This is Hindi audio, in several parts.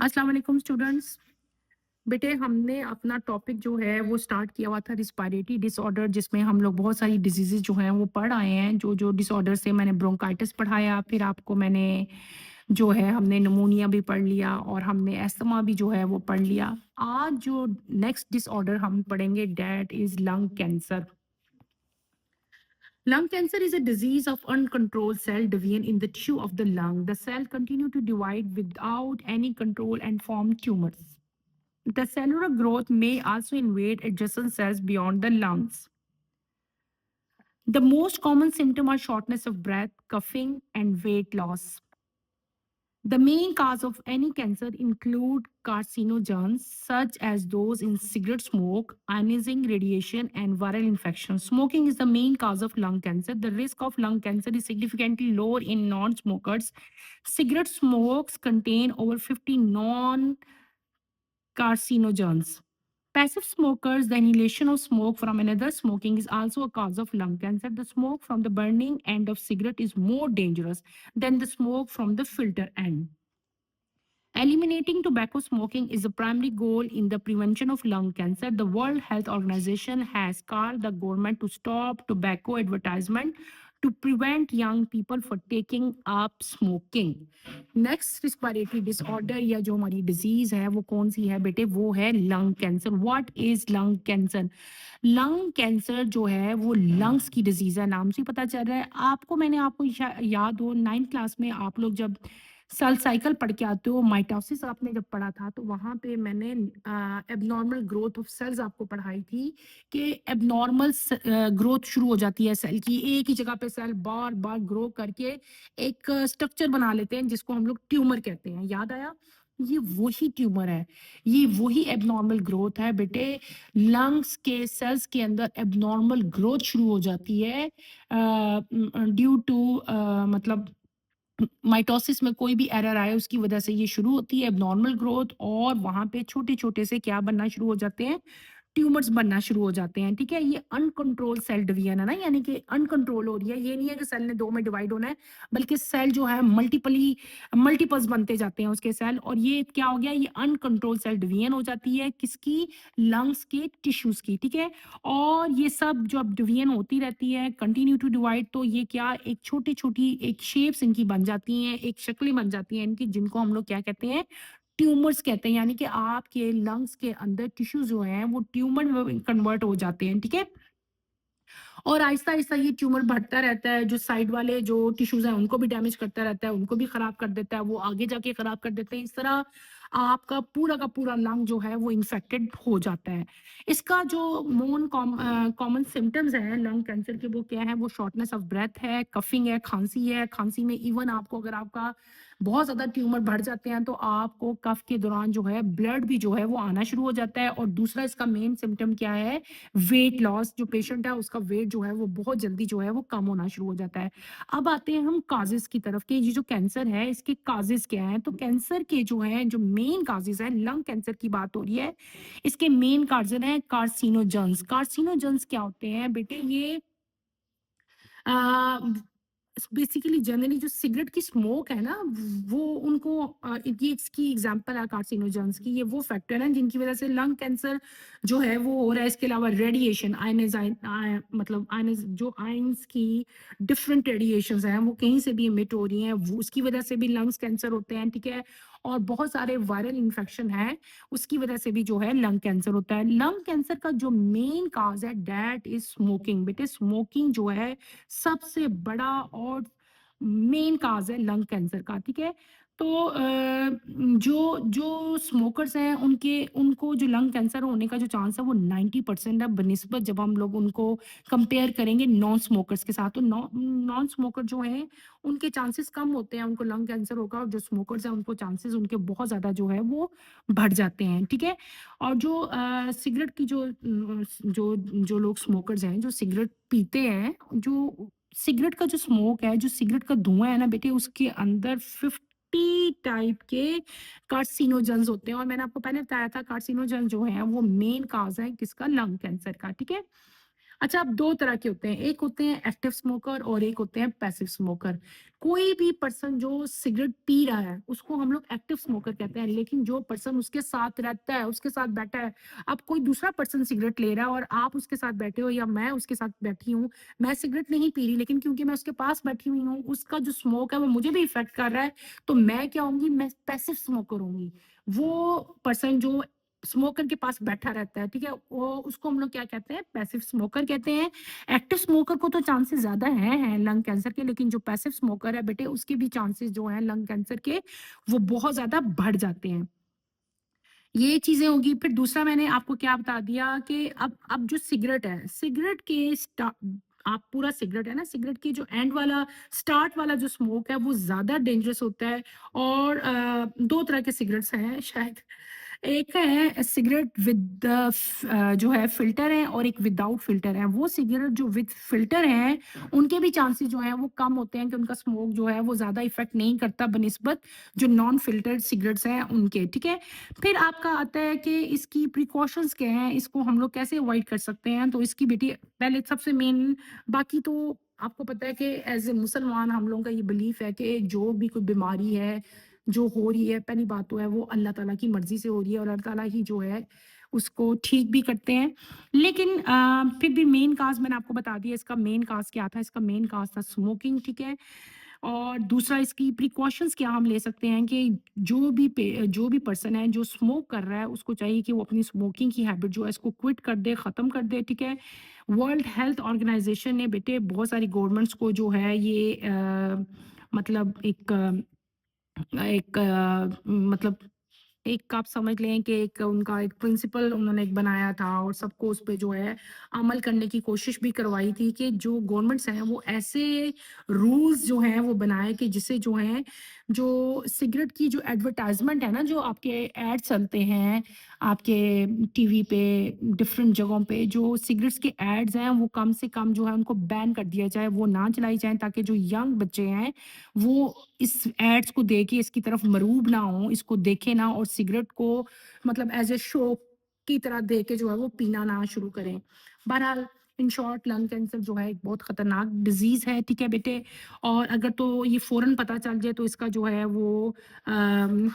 अस्सलाम वालेकुम स्टूडेंट्स। बेटे हमने अपना टॉपिक जो है वो स्टार्ट किया हुआ था रिस्पायरेटरी डिसऑर्डर, जिसमें हम लोग बहुत सारी डिजीजेज जो हैं वो पढ़ आए हैं। जो जो डिसऑर्डर से मैंने ब्रोंकाइटिस पढ़ाया, फिर आपको मैंने जो है हमने निमोनिया भी पढ़ लिया और हमने एस्थमा भी जो है वो पढ़ लिया। आज जो नेक्स्ट डिसऑर्डर हम पढ़ेंगे that is lung cancer. Lung cancer is a disease of uncontrolled cell division in the tissue of the lung. The cell continue to divide without any control and form tumors. The cellular growth may also invade adjacent cells beyond the lungs. The most common symptoms are shortness of breath, coughing, and weight loss. The main cause of any cancer include carcinogens such as those in cigarette smoke, ionizing radiation, and viral infection. Smoking is the main cause of lung cancer. The risk of lung cancer is significantly lower in non-smokers. Cigarette smokes contain over 50 non-carcinogens. Passive smokers, the inhalation of smoke from another smoking is also a cause of lung cancer. The smoke from the burning end of cigarette is more dangerous than the smoke from the filter end. Eliminating tobacco smoking is the primary goal in the prevention of lung cancer. The World Health Organization has called the government to stop tobacco advertisement to prevent young people from taking up smoking. Next respiratory disorder या जो हमारी डिजीज है वो कौन सी है बेटे? वो है lung cancer. What is lung cancer? Lung cancer जो है वो लंग्स की डिजीज है, नाम से ही पता चल रहा है आपको। मैंने आपको याद हो 9th क्लास में आप लोग जब सेल साइकिल पढ़ के आते हो, माइटोसिस आपने जब पढ़ा था तो वहां पे मैंने एबनॉर्मल ग्रोथ ऑफ सेल्स आपको पढ़ाई थी कि एबनॉर्मल ग्रोथ शुरू हो जाती है सेल की। एक ही जगह पे सेल बार बार ग्रो करके एक स्ट्रक्चर बना लेते हैं जिसको हम लोग ट्यूमर कहते हैं। याद आया? ये वही ट्यूमर है, ये वही एबनॉर्मल ग्रोथ है बेटे। लंग्स के सेल्स के अंदर एबनॉर्मल ग्रोथ शुरू हो जाती है ड्यू टू मतलब माइटोसिस में कोई भी एरर आए उसकी वजह से ये शुरू होती है एबनॉर्मल ग्रोथ, और वहां पे छोटे छोटे से क्या बनना शुरू हो जाते हैं? ट्यूमर्स बनना शुरू हो जाते हैं। ठीक है, ये अनकंट्रोल सेल डिवीजन है ना, यानी कि अनकंट्रोल हो रही है। ये नहीं है कि सेल ने दो में डिवाइड होना है, बल्कि सेल जो है मल्टीपल्स बनते जाते हैं उसके सेल। और ये क्या हो गया? ये अनकंट्रोल सेल डिवीजन हो जाती है किसकी? लंग्स के टिश्यूज की। ठीक है, और ये सब जो अब डिवीजन होती रहती है, कंटिन्यू टू डिवाइड, तो ये क्या एक छोटी छोटी एक शेप्स इनकी बन जाती हैं, एक शक्लें बन जाती हैं इनकी, जिनको हम लोग क्या कहते हैं? ट्यूमर्स कहते हैं। यानी कि आपके लंग्स के अंदर टिश्यू जो हैं वो ट्यूमर में कन्वर्ट हो जाते हैं। ठीक है, और आहिस्ता-आहिस्ता ये ट्यूमर बढ़ता रहता है, जो साइड वाले जो टिश्यूज़ हैं उनको भी डैमेज करता रहता है, उनको भी खराब कर देता है, वो आगे जाके खराब कर देते हैं। इस तरह आपका पूरा का पूरा लंग जो है वो इन्फेक्टेड हो जाता है। इसका जो कॉमन सिम्पटम्स हैं लंग कैंसर के, वो क्या है? वो शॉर्टनेस ऑफ ब्रेथ है, कफिंग है, खाँसी है। खाँसी में इवन आपको अगर आपका बहुत ज़्यादा ट्यूमर बढ़ जाते हैं तो आपको कफ के दौरान जो है ब्लड भी जो है वो आना शुरू हो जाता है। और दूसरा इसका मेन सिम्पटम क्या है? Weight loss. जो पेशेंट है उसका वेट जो है वो बहुत जल्दी जो है वो कम होना शुरू हो जाता है। अब आते हैं हम काजेस की तरफ कि ये जो कैंसर है इसके काजेस क्या हैं? तो कैंसर के जो है जो मेन काजेस हैं, लंग कैंसर की बात हो रही है, इसके मेन काजेस हैं कार्सिनोजेंस। कार्सिनोजेंस क्या होते हैं बेटे? ये बेसिकली जनरली जो सिगरेट की स्मोक है ना, वो उनको ये इसकी एग्जांपल है कार्सिनोजेंस की। ये वो फैक्टर हैं जिनकी वजह से लंग कैंसर जो है वो हो रहा है। इसके अलावा रेडिएशन मतलब आयनिज जो आयंस की डिफरेंट रेडिएशंस हैं वो कहीं से भी इमिट हो रही हैं, वो उसकी वजह से भी लंग्स कैंसर होते हैं। ठीक है, और बहुत सारे वायरल इन्फेक्शन है, उसकी वजह से भी जो है लंग कैंसर होता है। लंग कैंसर का जो मेन काज है दैट इज स्मोकिंग। बेटे स्मोकिंग जो है सबसे बड़ा और मेन काज है लंग कैंसर का। ठीक है, तो जो जो स्मोकर्स हैं उनके उनको जो लंग कैंसर होने का जो चांस है वो 90% है, बनिस्बत जब हम लोग उनको कंपेयर करेंगे नॉन स्मोकर्स के साथ। तो नॉन स्मोकर जो है उनके चांसेस कम होते हैं, उनको लंग कैंसर होगा, और जो स्मोकर्स हैं उनको चांसेस उनके बहुत ज़्यादा जो है वो बढ़ जाते हैं। ठीक है, और जो सिगरेट की जो जो लोग स्मोकर्स हैं जो सिगरेट पीते हैं, जो सिगरेट का जो स्मोक है, जो सिगरेट का धुआं है ना बेटे, उसके अंदर 50 टाइप के कार्सिनोजेंस होते हैं। और मैंने आपको पहले बताया था कार्सिनोजेन जो है वो मेन काज है किसका? लंग कैंसर का। ठीक है, अच्छा, अब 2 तरह के होते हैं, एक होते हैं एक्टिव स्मोकर और एक होते हैं पैसिव स्मोकर। कोई भी पर्सन जो सिगरेट पी रहा है, उसको हम लोग एक्टिव स्मोकर कहते हैं, लेकिन जो पर्सन उसके साथ रहता है, उसके साथ बैठा है, अब कोई दूसरा पर्सन सिगरेट ले रहा है और आप उसके साथ बैठे हो या मैं उसके साथ बैठी हूँ, मैं सिगरेट नहीं पी रही, लेकिन क्योंकि मैं उसके पास बैठी हुई हूँ, उसका जो स्मोक है वो मुझे भी इफ़ेक्ट कर रहा है, तो मैं क्या होंगी, मैं पैसिव स्मोकर होंगी। वो पर्सन जो स्मोकर के पास बैठा रहता है, ठीक है? वो उसको हम लोग क्या कहते हैं? पैसिव स्मोकर कहते हैं। एक्टिव स्मोकर को तो चांसेस ज़्यादा हैं लंग कैंसर के, लेकिन जो पैसिव स्मोकर है बेटे, उसके भी चांसेस जो हैं लंग कैंसर के, वो बहुत ज़्यादा बढ़ जाते हैं। ये चीज़ें होगी, फिर दूसरा मैंने आपको क्या बता दिया कि अब जो सिगरेट है, सिगरेट के स्टा आप पूरा सिगरेट है ना, सिगरेट की जो एंड वाला, स्टार्ट वाला जो स्मोक है, वो ज़्यादा डेंजरस होता है और 2 तरह के सिगरेट्स हैं शायद। एक है सिगरेट विद जो है फ़िल्टर है और एक विदाउट फ़िल्टर है। वो सिगरेट जो विद फ़िल्टर हैं, उनके भी चांसेस जो हैं वो कम होते हैं कि उनका स्मोक जो है वो ज़्यादा इफ़ेक्ट नहीं करता बनिस्बत जो नॉन फ़िल्टर्ड सिगरेट्स हैं उनके, ठीक है? फिर आपका आता है कि इसकी प्रिकॉशंस क्या हैं, इसको हम लोग कैसे अवॉइड कर सकते हैं? तो इसकी बेटी पहले सबसे मेन, बाकी तो आपको पता है कि एज़ ए मुसलमान हम लोगों का ये बिलीफ है कि जो भी कोई बीमारी है, जो हो रही है, पहली बात तो है वो अल्लाह ताला की मर्ज़ी से हो रही है और अल्लाह ताला ही जो है उसको ठीक भी करते हैं। लेकिन फिर भी मेन काज़ मैंने आपको बता दिया, इसका मेन काज़ क्या था? इसका मेन काज़ था स्मोकिंग, ठीक है? और दूसरा इसकी प्रिकॉशंस क्या हम ले सकते हैं कि जो भी पर्सन है जो स्मोक कर रहा है, उसको चाहिए कि वो अपनी स्मोकिंग की हैबिट जो है इसको क्विट कर दे, ख़त्म कर दे, ठीक है? वर्ल्ड हेल्थ ऑर्गेनाइजेशन ने बेटे बहुत सारी गवर्नमेंट्स को जो है ये मतलब मतलब एक आप समझ लें कि एक उनका एक प्रिंसिपल उन्होंने एक बनाया था और सबको उस पे जो है अमल करने की कोशिश भी करवाई थी कि जो गवर्नमेंट्स हैं वो ऐसे रूल्स जो हैं वो बनाए कि जिससे जो है जो सिगरेट की जो एडवर्टाइजमेंट है ना, जो आपके एड चलते हैं आपके टीवी पे, डिफरेंट जगहों पे जो सिगरेट्स के एड्स हैं वो कम से कम जो है उनको बैन कर दिया जाए, वो ना चलाई जाए, ताकि जो यंग बच्चे हैं वो इस एड्स को देख के इसकी तरफ मरूब ना हो, इसको देखें ना और सिगरेट को मतलब एज़ अ शो की तरह देख के जो है वो पीना ना शुरू करें। बहरहाल इन शॉर्ट लंग कैंसर जो है एक बहुत खतरनाक डिज़ीज़ है, ठीक है बेटे? और अगर तो ये फ़ौरन पता चल जाए तो इसका जो है वो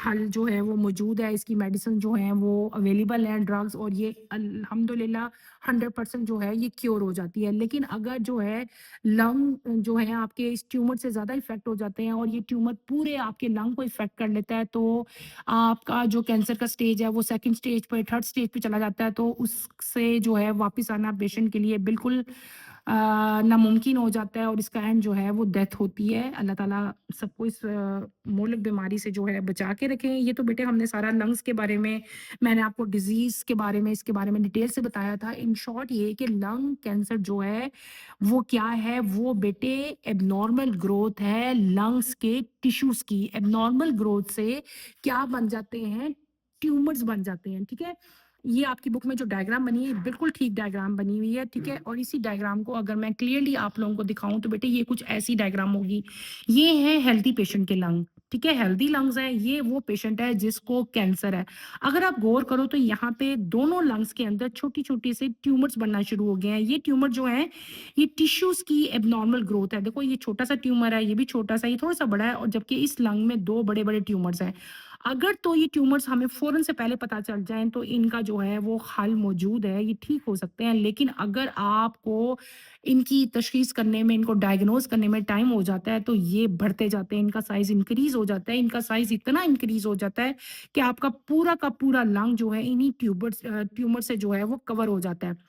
हल जो है वो मौजूद है, इसकी मेडिसिन जो है वो अवेलेबल हैं ड्रग्स, और ये अल्हम्दुलिल्लाह 100% जो है ये क्योर हो जाती है। लेकिन अगर जो है लंग जो है आपके इस ट्यूमर से ज़्यादा इफ़ेक्ट हो जाते हैं और ये ट्यूमर पूरे आपके लंग को इफ़ेक्ट कर लेता है, तो आपका जो कैंसर का स्टेज है वो सेकंड स्टेज पे, थर्ड स्टेज पे चला जाता है, तो उससे जो है वापस आना पेशेंट के लिए बिल्कुल नामुमकिन हो जाता है और इसका एंड जो है वो डेथ होती है। अल्लाह ताला सबको इस मोहलिक बीमारी से जो है बचा के रखें। ये तो बेटे हमने सारा लंग्स के बारे में, मैंने आपको डिज़ीज़ के बारे में, इसके बारे में डिटेल से बताया था। इन शॉर्ट ये कि लंग कैंसर जो है वो क्या है? वो बेटे एब्नॉर्मल ग्रोथ है लंग्स के टिश्यूज़ की। एब्नॉर्मल ग्रोथ से क्या बन जाते हैं? ट्यूमर्स बन जाते हैं, ठीक है? ये आपकी बुक में जो डायग्राम बनी है, बिल्कुल ठीक डायग्राम बनी हुई है, ठीक है? और इसी डायग्राम को अगर मैं क्लियरली आप लोगों को दिखाऊँ तो बेटे ये कुछ ऐसी डायग्राम होगी। ये है हेल्दी पेशेंट के लंग, ठीक है? हेल्दी लंग्स हैं, ये वो पेशेंट है जिसको कैंसर है। अगर आप गौर करो तो यहाँ पे दोनों लंग्स के अंदर छोटी-छोटी से ट्यूमर्स बनना शुरू हो गए हैं। ये ट्यूमर जो हैं, ये टिश्यूज़ की एब्नॉर्मल ग्रोथ है। देखो ये छोटा-सा ट्यूमर है, ये भी छोटा-सा, ये थोड़ा-सा बड़ा है, और जबकि इस लंग में 2 बड़े-बड़े ट्यूमर्स हैं। अगर तो ये ट्यूमर्स हमें फ़ौरन से पहले पता चल जाएँ तो इनका जो है वो हल मौजूद है, ये ठीक हो सकते हैं। लेकिन अगर आपको इनकी तशख़ीस करने में, इनको डायग्नोज़ करने में टाइम हो जाता है, तो ये बढ़ते जाते हैं, इनका साइज़ इंक्रीज़ हो जाता है। इनका साइज़ इतना इंक्रीज़ हो जाता है कि आपका पूरा का पूरा लंग जो है इन्हीं ट्यूमर से जो है वो कवर हो जाता है।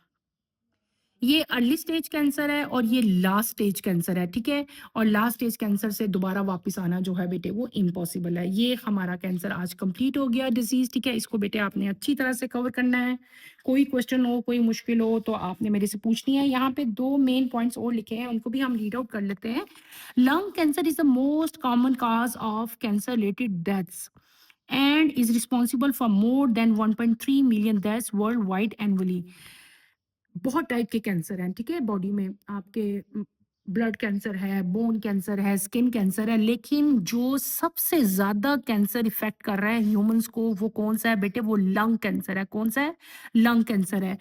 ये अर्ली स्टेज कैंसर है और ये लास्ट स्टेज कैंसर है, ठीक है? और लास्ट स्टेज कैंसर से दोबारा वापस आना जो है बेटे वो इम्पॉसिबल है। ये हमारा कैंसर आज कंप्लीट हो गया डिज़ीज़, ठीक है? इसको बेटे आपने अच्छी तरह से कवर करना है। कोई क्वेश्चन हो, कोई मुश्किल हो तो आपने मेरे से पूछनी है। यहाँ पे 2 मेन पॉइंट्स और लिखे हैं, उनको भी हम रीड आउट कर लेते हैं। Lung cancer is the most common cause of cancer related deaths and is responsible for more than 1.3 million deaths worldwide annually. बहुत टाइप के कैंसर हैं, ठीक है? बॉडी में आपके ब्लड कैंसर है, बोन कैंसर है, स्किन कैंसर है, लेकिन जो सबसे ज़्यादा कैंसर इफ़ेक्ट कर रहा है ह्यूमन्स को, वो कौन-सा है बेटे? वो लंग कैंसर है। कौन-सा है? लंग कैंसर है।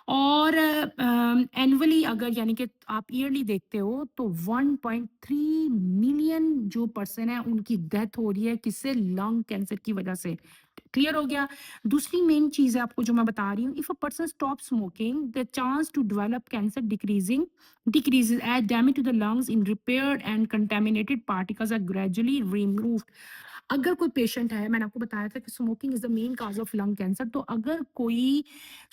और एनुअली अगर यानी कि आप ईयरली देखते हो तो 1.3 मिलियन जो पर्सन है उनकी डेथ हो रही है किससे, लंग कैंसर की वजह से। क्लियर हो गया। दूसरी मेन चीज है आपको जो मैं बता रही हूँ, if a person stop smoking the chance to develop cancer decreases as damage to the lungs in repaired and contaminated particles are gradually removed। अगर कोई पेशेंट है, मैंने आपको बताया था कि smoking is the main cause of lung cancer, तो अगर कोई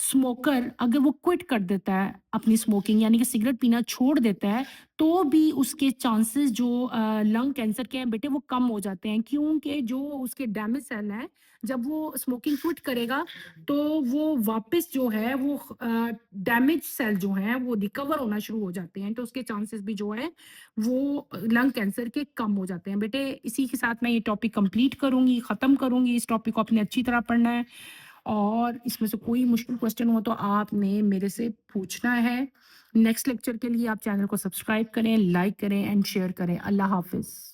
स्मोकर अगर वो क्विट कर देता है अपनी स्मोकिंग यानी कि सिगरेट पीना छोड़ देता है, तो भी उसके चांसेस जो लंग कैंसर के हैं बेटे वो कम हो जाते हैं, क्योंकि जो उसके डैमेज सेल हैं जब वो स्मोकिंग क्विट करेगा तो वो वापस जो है वो डैमेज सेल जो हैं वो रिकवर होना शुरू हो जाते हैं, तो उसके चांसेस भी जो है वो लंग कैंसर के कम हो जाते हैं। बेटे इसी के साथ मैं ये टॉपिक कंप्लीट करूंगी, खत्म करूंगी। इस टॉपिक को आपने अच्छी तरह पढ़ना है और इसमें से कोई मुश्किल क्वेश्चन हो तो आपने मेरे से पूछना है। नेक्स्ट लेक्चर के लिए आप चैनल को सब्सक्राइब करें, लाइक करें एंड शेयर करें। अल्लाह हाफिज।